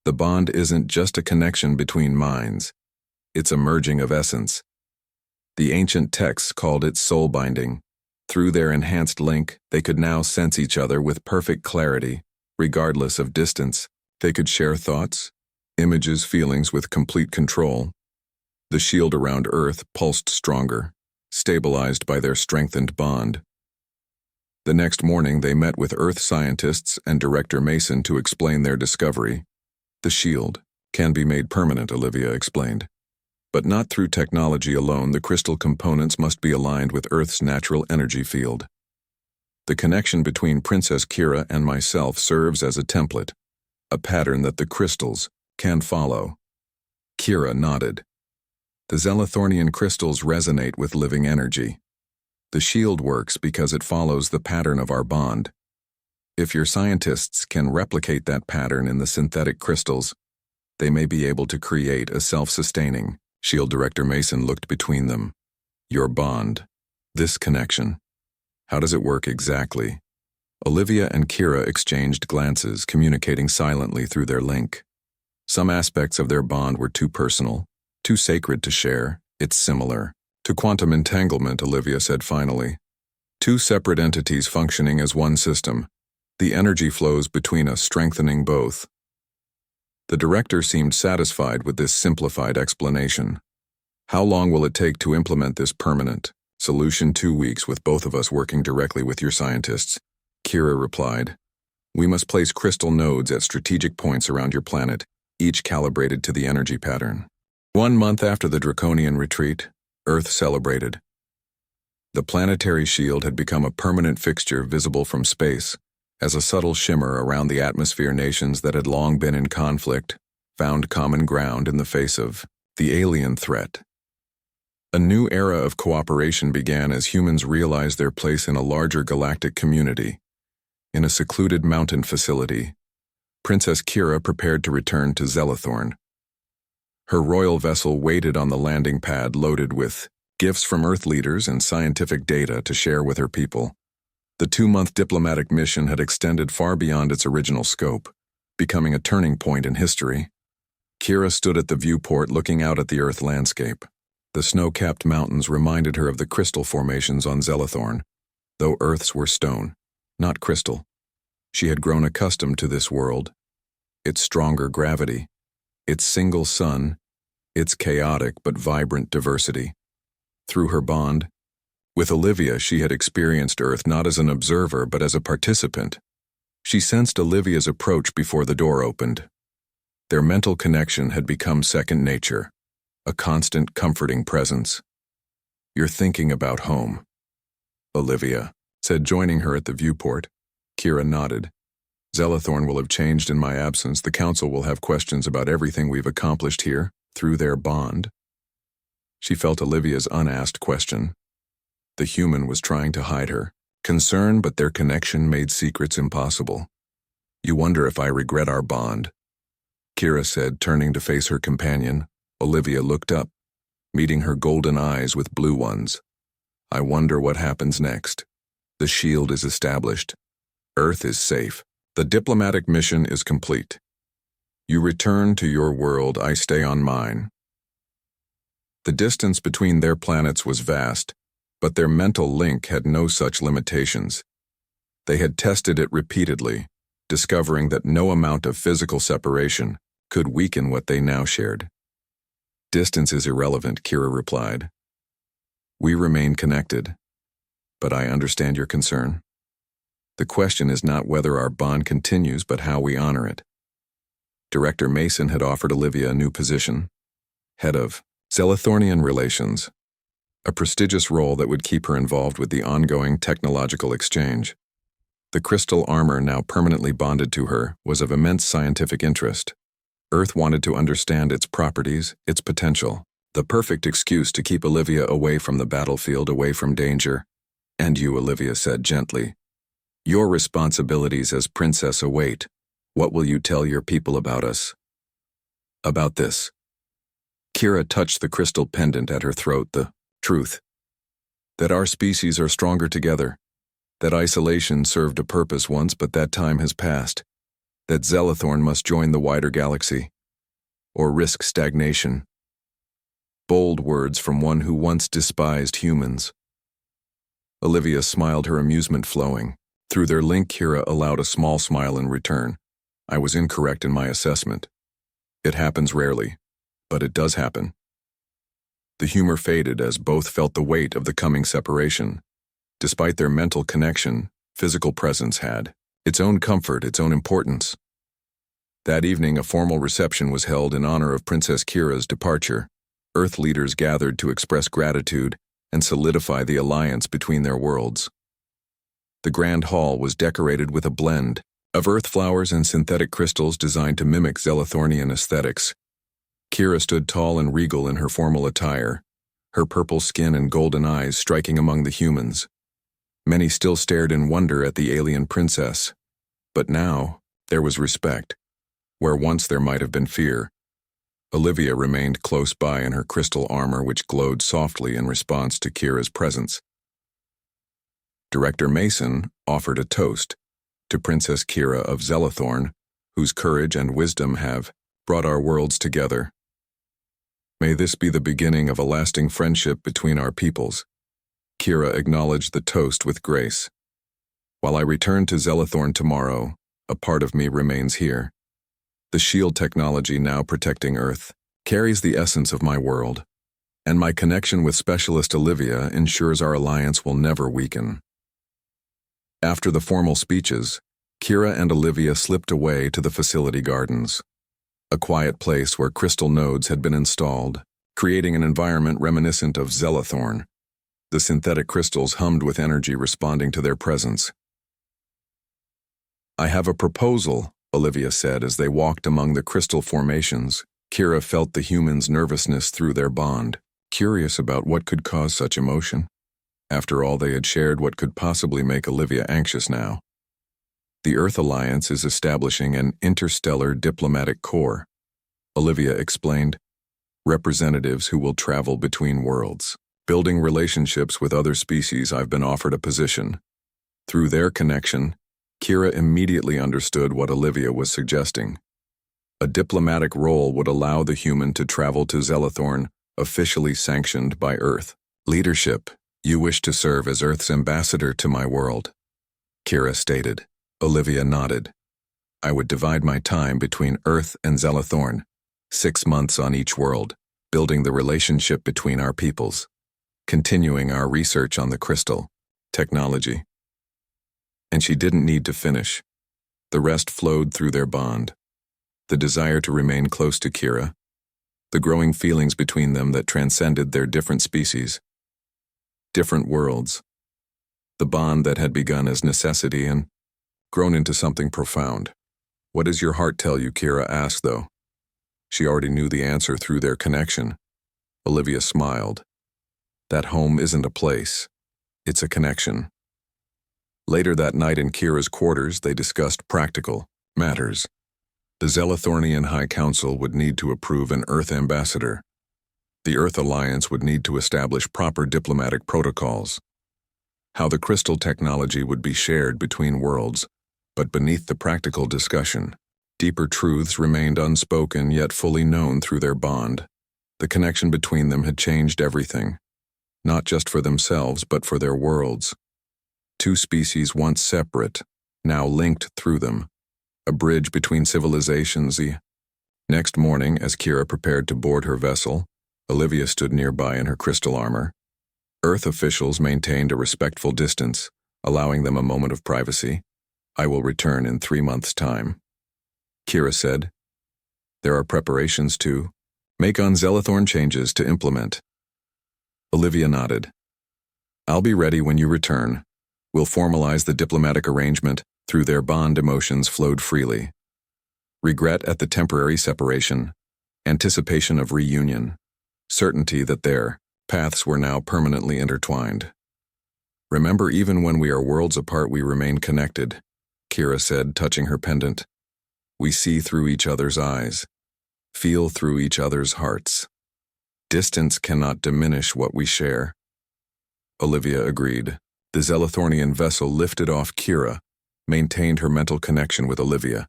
The bond isn't just a connection between minds. It's a merging of essence. The ancient texts called it soul binding. Through their enhanced link, they could now sense each other with perfect clarity, regardless of distance. They could share thoughts, images, feelings with complete control. The shield around Earth pulsed stronger, stabilized by their strengthened bond. The next morning, they met with Earth scientists and Director Mason to explain their discovery. The shield can be made permanent, Olivia explained. But not through technology alone. The crystal components must be aligned with Earth's natural energy field. The connection between Princess Kira and myself serves as a template, a pattern that the crystals can follow. Kira nodded. The Zelathornian crystals resonate with living energy. The shield works because it follows the pattern of our bond. If your scientists can replicate that pattern in the synthetic crystals, they may be able to create a self-sustaining shield. Director Mason looked between them. Your bond, this connection. How does it work exactly? Olivia and Kira exchanged glances, communicating silently through their link. Some aspects of their bond were too personal, too sacred to share. It's similar to quantum entanglement, Olivia said finally. Two separate entities functioning as one system. The energy flows between us, strengthening both. The director seemed satisfied with this simplified explanation. How long will it take to implement this permanent solution? 2 weeks, with both of us working directly with your scientists, Kira replied. We must place crystal nodes at strategic points around your planet, each calibrated to the energy pattern. 1 month after the Draconian retreat, Earth celebrated. The planetary shield had become a permanent fixture visible from space, as a subtle shimmer around the atmosphere. Nations that had long been in conflict found common ground in the face of the alien threat. A new era of cooperation began as humans realized their place in a larger galactic community. In a secluded mountain facility, Princess Kira prepared to return to Zelathorn. Her royal vessel waited on the landing pad loaded with gifts from Earth leaders and scientific data to share with her people. The 2-month diplomatic mission had extended far beyond its original scope, becoming a turning point in history. Kira stood at the viewport looking out at the Earth landscape. The snow-capped mountains reminded her of the crystal formations on Zelathorn, though Earth's were stone, not crystal. She had grown accustomed to this world, its stronger gravity, its single sun, its chaotic but vibrant diversity. Through her bond with Olivia, she had experienced Earth not as an observer but as a participant. She sensed Olivia's approach before the door opened. Their mental connection had become second nature, a constant comforting presence. "You're thinking about home," Olivia said, joining her at the viewport. Kira nodded. "Zelathorn will have changed in my absence. The council will have questions about everything we've accomplished here, through their bond." She felt Olivia's unasked question. The human was trying to hide her concern, but their connection made secrets impossible. "You wonder if I regret our bond," Kira said, turning to face her companion. Olivia looked up, meeting her golden eyes with blue ones. "I wonder what happens next. The shield is established. Earth is safe. The diplomatic mission is complete. You return to your world, I stay on mine." The distance between their planets was vast, but their mental link had no such limitations. They had tested it repeatedly, discovering that no amount of physical separation could weaken what they now shared. "Distance is irrelevant," Kira replied. "We remain connected, but I understand your concern. The question is not whether our bond continues, but how we honor it." Director Mason had offered Olivia a new position, head of Zelathornian Relations, a prestigious role that would keep her involved with the ongoing technological exchange. The crystal armor now permanently bonded to her was of immense scientific interest. Earth wanted to understand its properties, its potential, the perfect excuse to keep Olivia away from the battlefield, away from danger. "And you," Olivia said gently. "Your responsibilities as princess await. What will you tell your people about us?" "About this." Kira touched the crystal pendant at her throat. "The truth. That our species are stronger together. That isolation served a purpose once, but that time has passed. That Zelathorn must join the wider galaxy, or risk stagnation." Bold words from one who once despised humans. Olivia smiled, her amusement flowing. Through their link, Kira allowed a small smile in return. "I was incorrect in my assessment. It happens rarely, but it does happen." The humor faded as both felt the weight of the coming separation. Despite their mental connection, physical presence had its own comfort, its own importance. That evening, a formal reception was held in honor of Princess Kira's departure. Earth leaders gathered to express gratitude and solidify the alliance between their worlds. The grand hall was decorated with a blend of earth flowers and synthetic crystals designed to mimic Zelathornian aesthetics. Kira stood tall and regal in her formal attire, her purple skin and golden eyes striking among the humans. Many still stared in wonder at the alien princess, but now there was respect, where once there might have been fear. Olivia remained close by in her crystal armor, which glowed softly in response to Kira's presence. Director Mason offered a toast to Princess Kira of Zelathorn, whose courage and wisdom have brought our worlds together. "May this be the beginning of a lasting friendship between our peoples." Kira acknowledged the toast with grace. "While I return to Zelathorn tomorrow, a part of me remains here. The shield technology now protecting Earth carries the essence of my world, and my connection with Specialist Olivia ensures our alliance will never weaken." After the formal speeches, Kira and Olivia slipped away to the facility gardens, a quiet place where crystal nodes had been installed, creating an environment reminiscent of Zelathorn. The synthetic crystals hummed with energy responding to their presence. "I have a proposal," Olivia said as they walked among the crystal formations. Kira felt the humans' nervousness through their bond, curious about what could cause such emotion. After all, they had shared what could possibly make Olivia anxious now. "The Earth Alliance is establishing an interstellar diplomatic corps," Olivia explained. representatives who will travel between worlds. Building relationships with other species, I've been offered a position. Through their connection, Kira immediately understood what Olivia was suggesting. A diplomatic role would allow the human to travel to Zelethorn, officially sanctioned by Earth. Leadership, you wish to serve as Earth's ambassador to my world, Kira stated. Olivia nodded. I would divide my time between Earth and Zelethorn, 6 months on each world, building the relationship between our peoples, continuing our research on the crystal, technology. And she didn't need to finish. The rest flowed through their bond. The desire to remain close to Kira, the growing feelings between them that transcended their different species, different worlds, the bond that had begun as necessity and grown into something profound. What does your heart tell you? Kira asked, though. She already knew the answer through their connection. Olivia smiled. That home isn't a place, it's a connection. Later that night in Kira's quarters, they discussed practical matters. The Zelethornian High Council would need to approve an Earth ambassador. The Earth Alliance would need to establish proper diplomatic protocols. How the crystal technology would be shared between worlds, but beneath the practical discussion, deeper truths remained unspoken yet fully known through their bond. The connection between them had changed everything, not just for themselves but for their worlds. Two species once separate, now linked through them. A bridge between civilizations. The next morning, as Kira prepared to board her vessel, Olivia stood nearby in her crystal armor. Earth officials maintained a respectful distance, allowing them a moment of privacy. I will return in 3 months' time, Kira said. There are preparations to make on Zelethorn, changes to implement. Olivia nodded. I'll be ready when you return. We'll formalize the diplomatic arrangement. Through their bond, emotions flowed freely. Regret at the temporary separation, anticipation of reunion, certainty that their paths were now permanently intertwined. Remember, even when we are worlds apart, we remain connected, Kira said, touching her pendant. We see through each other's eyes, feel through each other's hearts. Distance cannot diminish what we share. Olivia agreed. The Zelethornian vessel lifted off Kira, maintained her mental connection with Olivia.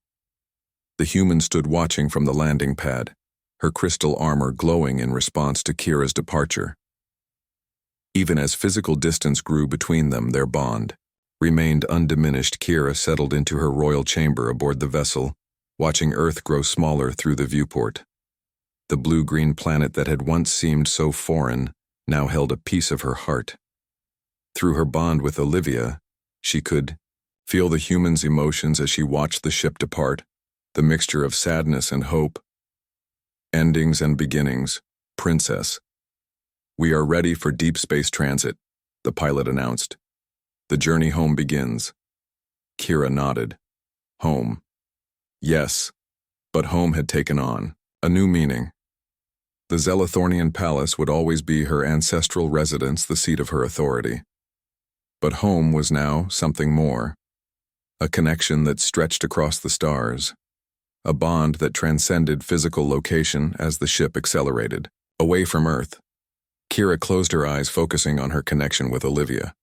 The human stood watching from the landing pad, her crystal armor glowing in response to Kira's departure. Even as physical distance grew between them, their bond remained undiminished. Kira settled into her royal chamber aboard the vessel, watching Earth grow smaller through the viewport. The blue-green planet that had once seemed so foreign now held a piece of her heart. Through her bond with Olivia, she could feel the human's emotions as she watched the ship depart, the mixture of sadness and hope. Endings and beginnings, Princess. We are ready for deep space transit, the pilot announced. The journey home begins. Kira nodded. Home. Yes, but home had taken on a new meaning. The Zelethornian palace would always be her ancestral residence, the seat of her authority. But home was now something more. A connection that stretched across the stars. A bond that transcended physical location as the ship accelerated, away from Earth. Kira closed her eyes, focusing on her connection with Olivia.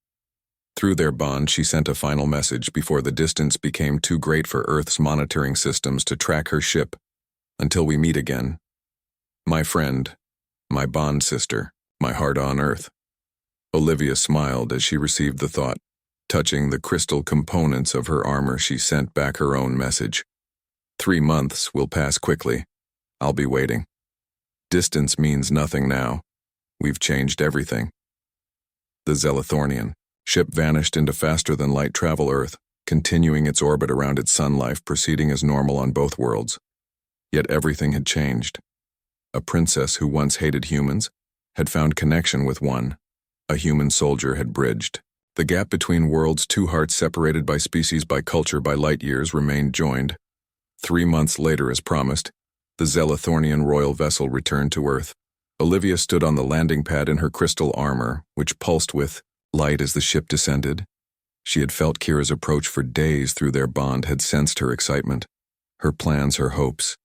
Through their bond, she sent a final message before the distance became too great for Earth's monitoring systems to track her ship. Until we meet again. My friend, my bond sister, my heart on Earth. Olivia smiled as she received the thought. Touching the crystal components of her armor, she sent back her own message. 3 months will pass quickly. I'll be waiting. Distance means nothing now. We've changed everything. The Zelethornian ship vanished into faster-than-light travel Earth, continuing its orbit around its sun, life proceeding as normal on both worlds. Yet everything had changed. A princess who once hated humans had found connection with one. A human soldier had bridged. The gap between worlds, two hearts separated by species, by culture, by light years, remained joined. 3 months later, as promised, the Zelethornian royal vessel returned to Earth. Olivia stood on the landing pad in her crystal armor, which pulsed with light as the ship descended. She had felt Kira's approach for days. Through their bond, had sensed her excitement, her plans, her hopes.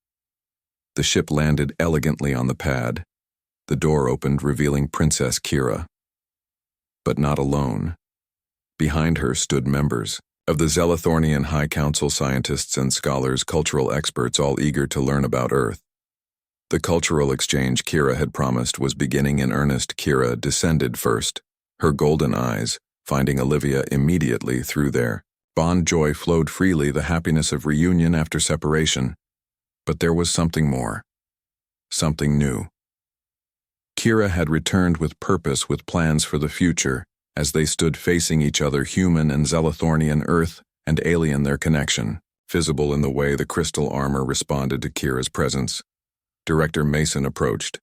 The ship landed elegantly on the pad, The door opened, revealing Princess Kira. But not alone. Behind her stood members of the Zelathornian High Council, scientists and scholars, cultural experts, all eager to learn about Earth. The cultural exchange Kira had promised was beginning in earnest. Kira descended first, her golden eyes finding Olivia immediately. Through their bond, joy flowed freely, the happiness of reunion after separation. But there was something more. Something new. Kira had returned with purpose, with plans for the future. As they stood facing each other, human and Zelathornian, Earth and alien, their connection visible in the way the crystal armor responded to Kira's presence. Director Mason approached.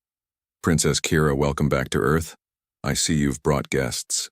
"Princess Kira, welcome back to Earth. I see you've brought guests."